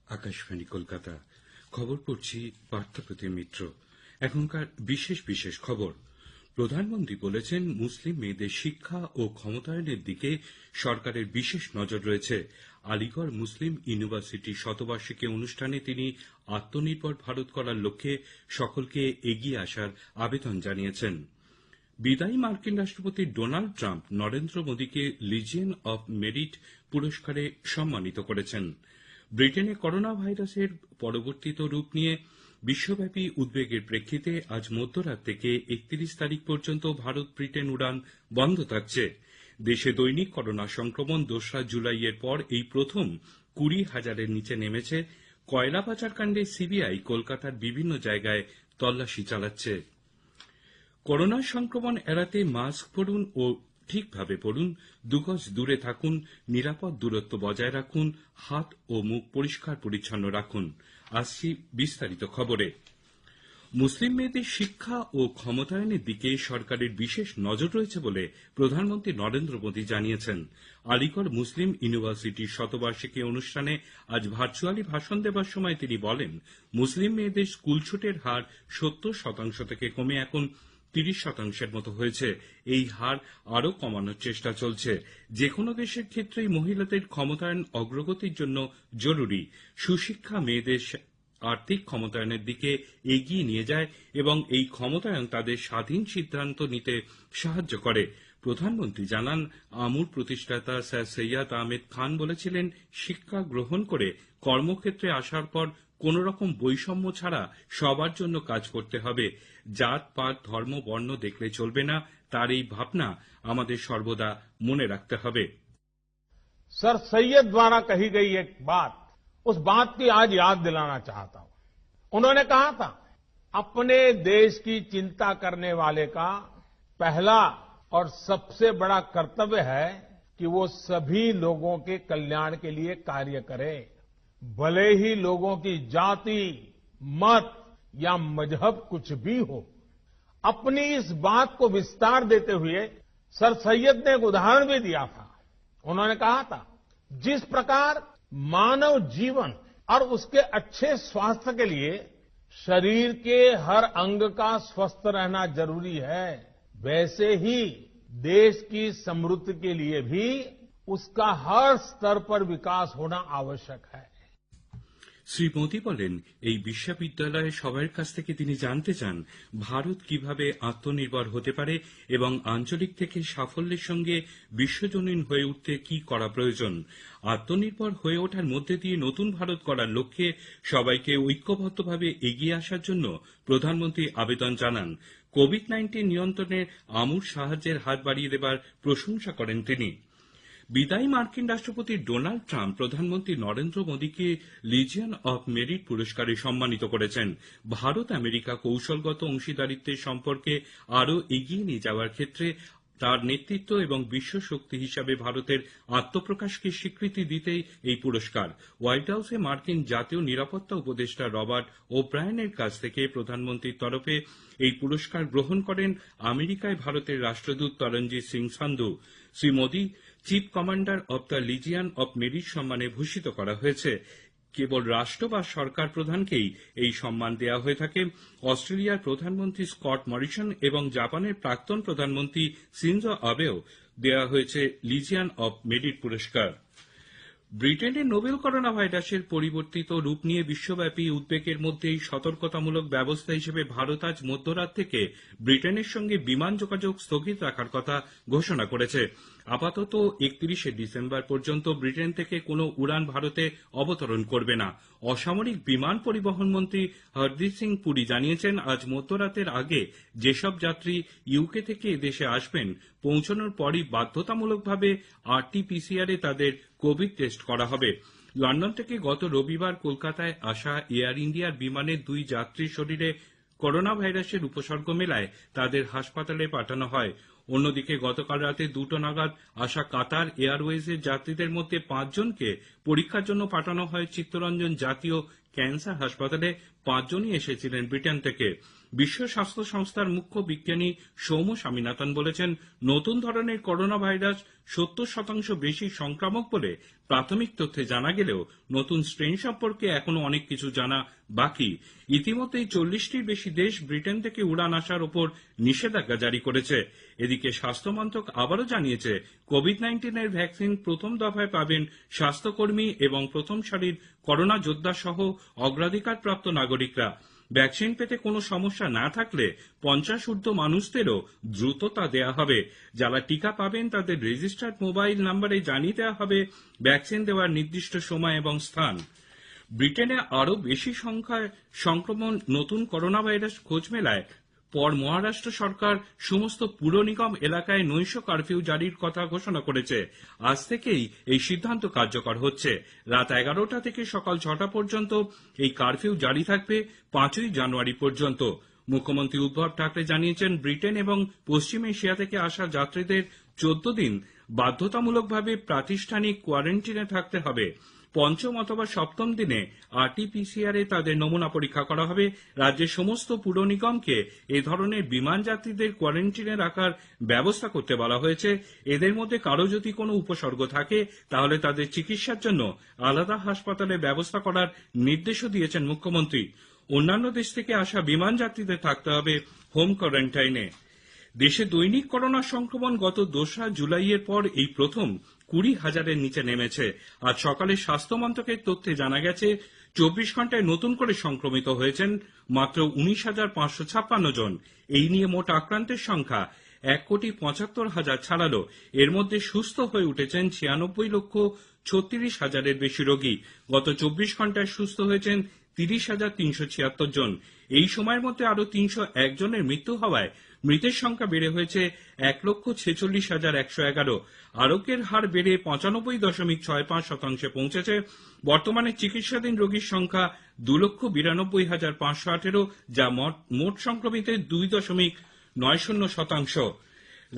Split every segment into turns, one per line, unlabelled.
আকাশবাণী কলকাতা। খবর পড়ছি পার্থপ্রতিম মিত্র। এখনকার বিশেষ বিশেষ খবর। প্রধানমন্ত্রী বলেছেন, মুসলিম মেয়েদের শিক্ষা ও ক্ষমতায়নের দিকে সরকারের বিশেষ নজর রয়েছে। আলিগড় মুসলিম ইউনিভার্সিটি শতবার্ষিকী অনুষ্ঠানে তিনি আত্মনির্ভর ভারত করার লক্ষ্যে সকলকে এগিয়ে আসার আবেদন জানিয়েছেন। বিদায়ী মার্কিন রাষ্ট্রপতি ডোনাল্ড ট্রাম্প নরেন্দ্র মোদীকে লিজিয়ন অব মেরিট পুরস্কারে সম্মানিত করেছেন। ব্রিটেনে করোনা ভাইরাসের পরিবর্তিত রূপ নিয়ে বিশ্বব্যাপী উদ্বেগের প্রেক্ষিতে আজ মধ্যরাত থেকে ৩১ তারিখ পর্যন্ত ভারত ব্রিটেন উড়ান বন্ধ থাকছে। দেশে দৈনিক করোনা সংক্রমণ ২রা জুলাইয়ের পর এই প্রথম ২০,০০০-এর নিচে নেমেছে। কয়লা পাচারকাণ্ডে সিবিআই কলকাতার বিভিন্ন জায়গায় তল্লাশি চালাচ্ছে। করোনা সংক্রমণ এড়াতে মাস্ক পরুন ও ঠিকভাবে পরুন, ২ গজ দূরে থাকুন, নিরাপদ দূরত্ব বজায় রাখুন, হাত ও মুখ পরিষ্কার পরিচ্ছন্ন রাখুন। আসছি বিস্তারিত খবরে। মুসলিম মেয়েদের শিক্ষা ও ক্ষমতায়নের দিকে সরকারের বিশেষ নজর রয়েছে বলে প্রধানমন্ত্রী নরেন্দ্র মোদী জানিয়েছেন। আলিগড় মুসলিম ইউনিভার্সিটির শতবার্ষিকী অনুষ্ঠানে আজ ভার্চুয়ালি ভাষণ দেবার সময় তিনি বলেন, মুসলিম মেয়েদের স্কুলছুটের হার ৭০% থেকে কমে এখন ৩০% মতো হয়েছে। এই হার আরও কমানোর চেষ্টা চলছে। যেকোনো দেশের ক্ষেত্রেই মহিলাদের ক্ষমতায়ন অগ্রগতির জন্য জরুরি। সুশিক্ষা মেয়েদের আর্থিক ক্ষমতায়নের দিকে এগিয়ে নিয়ে যায় এবং এই ক্ষমতায়ন তাদের স্বাধীন সিদ্ধান্ত নিতে সাহায্য করে। প্রধানমন্ত্রী জানান, আমুর প্রতিষ্ঠাতা স্যার সৈয়দ আহমেদ খান বলেছিলেন, শিক্ষা গ্রহণ করে কর্মক্ষেত্রে আসার পর কোন রকম বৈষম্য ছাড়া সবার জন্য কাজ করতে হবে। জাত পাত ধর্ম বর্ণ দেখলে চলবে না। তার এই ভাবনা আমাদের সর্বদা মনে রাখতে হবে।
सर सैयद द्वारा कही गई एक बात, उस बात की आज याद दिलाना चाहता हूं। उन्होंने कहा था, अपने देश की चिंता करने वाले का पहला और सबसे बड़ा कर्तव्य है कि वो सभी लोगों के कल्याण के लिए कार्य करे, भले ही लोगों की जाति, मत या मजहब कुछ भी हो। अपनी इस बात को विस्तार देते हुए सर सैयद ने एक उदाहरण भी दिया था। उन्होंने कहा था, जिस प्रकार मानव जीवन और उसके अच्छे स्वास्थ्य के लिए शरीर के हर अंग का स्वस्थ रहना जरूरी है, वैसे ही देश की समृद्धि के लिए भी उसका हर स्तर पर विकास होना आवश्यक है।
শ্রী মোদী বলেন, এই বিশ্ববিদ্যালয়ে সবার কাছ থেকে তিনি জানতে চান ভারত কিভাবে আত্মনির্ভর হতে পারে এবং আঞ্চলিক থেকে সাফল্যের সঙ্গে বিশ্বজনীন হয়ে উঠতে কি করা প্রয়োজন। আত্মনির্ভর হয়ে ওঠার মধ্যে দিয়ে নতুন ভারত গড়ার লক্ষ্যে সবাইকে ঐক্যবদ্ধভাবে এগিয়ে আসার জন্য প্রধানমন্ত্রী আবেদন জানান। কোভিড-19 নিয়ন্ত্রণে আমূল সাহায্যের হাত বাড়িয়ে দেবার প্রশংসা করেন তিনি। বিদায়ী মার্কিন রাষ্ট্রপতি ডোনাল্ড ট্রাম্প প্রধানমন্ত্রী নরেন্দ্র মোদীকে লিজিয়ন অব মেরিট পুরস্কারে সম্মানিত করেছেন। ভারত আমেরিকা কৌশলগত অংশীদারিত্বের সম্পর্কে আরও এগিয়ে নিয়ে যাওয়ার ক্ষেত্রে তার নেতৃত্ব এবং বিশ্ব শক্তি হিসাবে ভারতের আত্মপ্রকাশকে স্বীকৃতি দিতেই এই পুরস্কার। হোয়াইট হাউসে মার্কিন জাতীয় নিরাপত্তা উপদেষ্টা রবার্ট ওব্রায়েনের কাছ থেকে প্রধানমন্ত্রীর তরফে এই পুরস্কার গ্রহণ করেন আমেরিকায় ভারতের রাষ্ট্রদূত Taranjit Singh Sandhu. Shri Modi chief commander of the legion of merit সম্মানে ভূষিত করা হয়েছে। কেবল রাষ্ট্র বা সরকার প্রধানকেই এই সম্মান দেওয়া হয়ে থাকে। অস্ট্রেলিয়ার প্রধানমন্ত্রী স্কট মরিসন এবং জাপানের প্রাক্তন প্রধানমন্ত্রী শিনজো আবেও দেওয়া হয়েছে লিজিয়ন অব মেরিট পুরস্কার। ব্রিটেনে নোভেল করোনা ভাইরাসের পরিবর্তিত রূপ নিয়ে বিশ্বব্যাপী উদ্বেগের মধ্যেই সতর্কতামূলক ব্যবস্থা হিসেবে ভারত আজ মধ্যরাত থেকে ব্রিটেনের সঙ্গে বিমান যোগাযোগ স্থগিত রাখার কথা ঘোষণা করেছে। আপাতত ৩১শে ডিসেম্বর পর্যন্ত ব্রিটেন থেকে কোনো উড়ান ভারতে অবতরণ করবে না। অসামরিক বিমান পরিবহন মন্ত্রী হরদীপ সিং পুরী জানিয়েছেন, আজ মধ্যরাতের আগে যেসব যাত্রী ইউকে থেকে এদেশে আসবেন, পৌঁছানোর পরই বাধ্যতামূলকভাবে RT-PCR এ তাদের কোভিড টেস্ট করা হবে। লন্ডন থেকে গত রবিবার কলকাতায় আসা এয়ার ইন্ডিয়ার বিমানের ২ যাত্রীর শরীরে করোনা ভাইরাসের উপসর্গ মেলায় তাদের হাসপাতালে পাঠানো হয়। অন্যদিকে গতকাল রাতে 2টা নাগাদ আসা কাতার এয়ারওয়েজের যাত্রীদের মধ্যে 5 জনকে পরীক্ষার জন্য পাঠানো হয় চিত্তরঞ্জন জাতীয় ক্যান্সার হাসপাতালে 5 জনই এসেছিলেন ব্রিটেন থেকে। বিশ্ব স্বাস্থ্য সংস্থার মুখ্য বিজ্ঞানী সৌম্য স্বামীনাথন বলেছেন, নতুন ধরনের করোনা ভাইরাস 70% বেশি সংক্রামক বলে প্রাথমিক তথ্যে জানা গেলেও নতুন স্ট্রেন সম্পর্কে এখনো অনেক কিছু জানা বাকি। ইতিমধ্যেই 40টির বেশি দেশ ব্রিটেন থেকে উড়ান আসার ওপর নিষেধাজ্ঞা জারি করেছে। এদিকে স্বাস্থ্য মন্ত্রক আবারও জানিয়েছে, কোভিড-19 ভ্যাকসিন প্রথম দফায় পাবেন স্বাস্থ্যকর্মী এবং প্রথম সারির করোনা যোদ্ধা সহ অগ্রাধিকারপ্রাপ্ত নাগরিকরা। ভ্যাকসিন পেতে কোনো সমস্যা না থাকলে 50 ঊর্ধ্ব মানুষদেরও দ্রুত তা দেওয়া হবে। যারা টিকা পাবেন তাদের রেজিস্টার্ড মোবাইল নম্বরে জানিয়ে দেওয়া হবে ভ্যাকসিন দেওয়ার নির্দিষ্ট সময় এবং স্থান। ব্রিটেনে আরও বেশি সংখ্যায় সংক্রমণ নতুন করোনা ভাইরাস খোঁজ মেলায় পর মহারাষ্ট্র সরকার সমস্ত পুর নিগম এলাকায় নৈশ কারফিউ জারির কথা ঘোষণা করেছে। আজ থেকেই এই সিদ্ধান্ত কার্যকর হচ্ছে। রাত 11টা থেকে সকাল 6টা পর্যন্ত এই কারফিউ জারি থাকবে 5ই জানুয়ারি পর্যন্ত। মুখ্যমন্ত্রী উদ্ধব ঠাকরে জানিয়েছেন, ব্রিটেন এবং পশ্চিম এশিয়া থেকে আসা যাত্রীদের 14 দিন বাধ্যতামূলকভাবে প্রাতিষ্ঠানিক কোয়ারেন্টিনে থাকতে হবে। পঞ্চম অথবা সপ্তম দিনে RT-PCR তাদের নমুনা পরীক্ষা করা হবে। রাজ্যের সমস্ত পুর নিগমকে এ ধরনের বিমান যাত্রীদের কোয়ারেন্টিনে রাখার ব্যবস্থা করতে বলা হয়েছে। এদের মধ্যে কারো যদি কোনো উপসর্গ থাকে তাহলে তাদের চিকিৎসার জন্য আলাদা হাসপাতালের ব্যবস্থা করার নির্দেশও দিয়েছেন মুখ্যমন্ত্রী। অন্যান্য দেশ থেকে আসা বিমান যাত্রীদের থাকতে হবে হোম কোয়ারেন্টাইনে। দেশে দৈনিক করোনা সংক্রমণ গত 2রা জুলাইয়ের পর এই প্রথম 20,000-এর নিচে নেমেছে। আজ সকালে স্বাস্থ্য মন্ত্রকের তথ্যে জানা গেছে, 24 ঘন্টায় নতুন করে সংক্রমিত হয়েছেন মাত্র 19,556 জন। এই নিয়ে মোট আক্রান্তের সংখ্যা 1,75,000 ছাড়ালো। এর মধ্যে সুস্থ হয়ে উঠেছেন 96,36,000-এর বেশি রোগী। গত 24 ঘন্টায় সুস্থ হয়েছেন 30,376 জন। এই সময়ের মধ্যে আরো 301 জনের মৃত্যু হওয়ায় মৃতের সংখ্যা বেড়ে হয়েছে 1,46,111। আরোগ্যের হার বেড়ে 95.65% পৌঁছেছে। বর্তমানে চিকিৎসাধীন রোগীর সংখ্যা 2,92,518, যা মোট সংক্রমিতের 2.90%।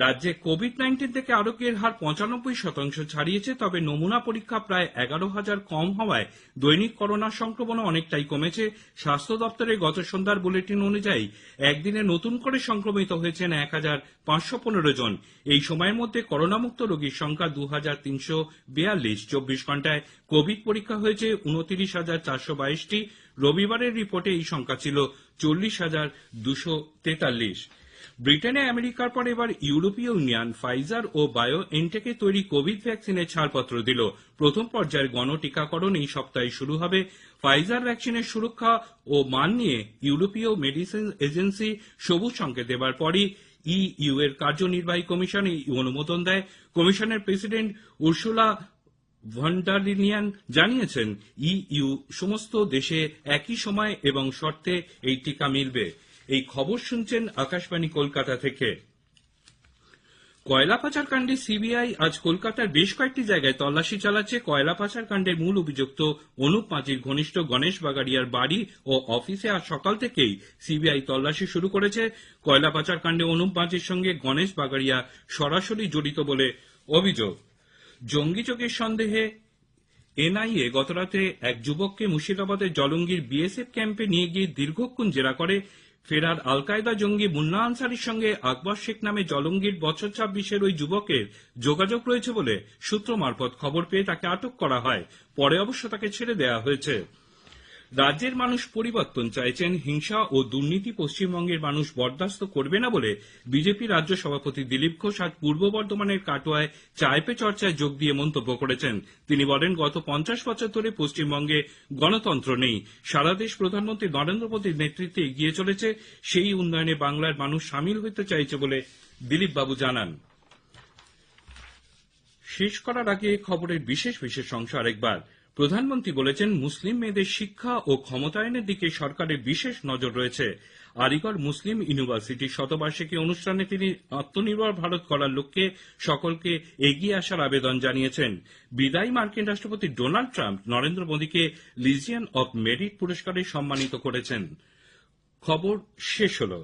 রাজ্যে কোভিড-19 থেকে আরোগ্যের হার 95% ছাড়িয়েছে। তবে নমুনা পরীক্ষা প্রায় 11,000 কম হওয়ায় দৈনিক করোনা সংক্রমণও অনেকটাই কমেছে। স্বাস্থ্য দপ্তরের গত সন্ধ্যার বুলেটিন অনুযায়ী একদিনে নতুন করে সংক্রমিত হয়েছেন 1,515 জন। এই সময়ের মধ্যে করোনামুক্ত রোগীর সংখ্যা 2,342। 24 ঘন্টায় কোভিড পরীক্ষা হয়েছে 29,422টি। রবিবারের রিপোর্টে এই সংখ্যা ছিল 40,243। ব্রিটেনে আমেরিকার পর এবার ইউরোপীয় ইউনিয়ন ফাইজার ও বায়োএনটেকের তৈরি কোভিড ভ্যাকসিনের ছাড়পত্র দিল। প্রথম পর্যায়ের গণটিকাকরণ এই সপ্তাহে শুরু হবে। ফাইজার ভ্যাকসিনের সুরক্ষা ও মান নিয়ে ইউরোপীয় মেডিসিন এজেন্সি সবুজ সংকেত দেবার পরই EU এর কার্যনির্বাহী কমিশন এই অনুমোদন দেয়। কমিশনের president Ursula von der Leyen জানিয়েছেন, EU সমস্ত দেশে একই সময় এবং শর্তে এই টিকা মিলবে। এই খবর শুনছেন আকাশবাণী কলকাতা থেকে। কয়লা পাচার কাণ্ডে CBI আজ কলকাতার বেশ কয়েকটি জায়গায় তল্লাশি চালাচ্ছে। কয়লা পাচার কাণ্ডের মূল অভিযুক্ত অনুপ মাঝির ঘনিষ্ঠ গণেশ বাগাড়িয়ার বাড়ি ও অফিসে আজ সকাল থেকেই CBI তল্লাশি শুরু করেছে। কয়লা পাচার কাণ্ডে অনুপ মাঝির সঙ্গে গণেশ বাগাড়িয়া সরাসরি জড়িত বলে অভিযোগ। জঙ্গিযোগের সন্দেহে NIA গতরাতে এক যুবককে মুর্শিদাবাদের জলঙ্গির BSF ক্যাম্পে নিয়ে গিয়ে দীর্ঘক্ষণ জেরা করে। ফেরার আল কায়দা জঙ্গি মুন্না আনসারির সঙ্গে আকবর শেখ নামে জলঙ্গির বছর 26-এর ওই যুবকের যোগাযোগ রয়েছে বলে সূত্র মারফত খবর পেয়ে তাকে আটক করা হয়। পরে অবশ্য তাকে ছেড়ে দেওয়া হয়েছে। রাজ্যের মানুষ পরিবর্তন চাইছেন। হিংসা ও দুর্নীতি পশ্চিমবঙ্গের মানুষ বরদাস্ত করবে না বলে বিজেপি রাজ্য সভাপতি দিলীপ ঘোষ আজ পূর্ব বর্ধমানের কাটোয়ায় চায় পে চর্চায় যোগ দিয়ে মন্তব্য করেছেন। তিনি বলেন, গত 50 বছর ধরে পশ্চিমবঙ্গে গণতন্ত্র নেই। সারা দেশ প্রধানমন্ত্রী নরেন্দ্র মোদীর নেতৃত্বে এগিয়ে চলেছে। সেই উন্নয়নে বাংলার মানুষ সামিল হতে চাইছে বলে দিলীপ বাবু জানান। শেষ করার আগে খবরের বিশেষ অংশ আরেকবার। প্রধানমন্ত্রী বলেছেন, মুসলিম মেয়েদের শিক্ষা ও ক্ষমতায়নের দিকে সরকারের বিশেষ নজর রয়েছে। আলিগড় মুসলিম ইউনিভার্সিটির শতবার্ষিকী অনুষ্ঠানে তিনি আত্মনির্ভর ভারত করার লক্ষ্যে সকলকে এগিয়ে আসার আবেদন জানিয়েছেন। বিদায়ী মার্কিন রাষ্ট্রপতি ডোনাল্ড ট্রাম্প নরেন্দ্র মোদীকে লিজিয়ন অব মেরিট পুরস্কারে সম্মানিত করেছেন। খবর শেষ হলো।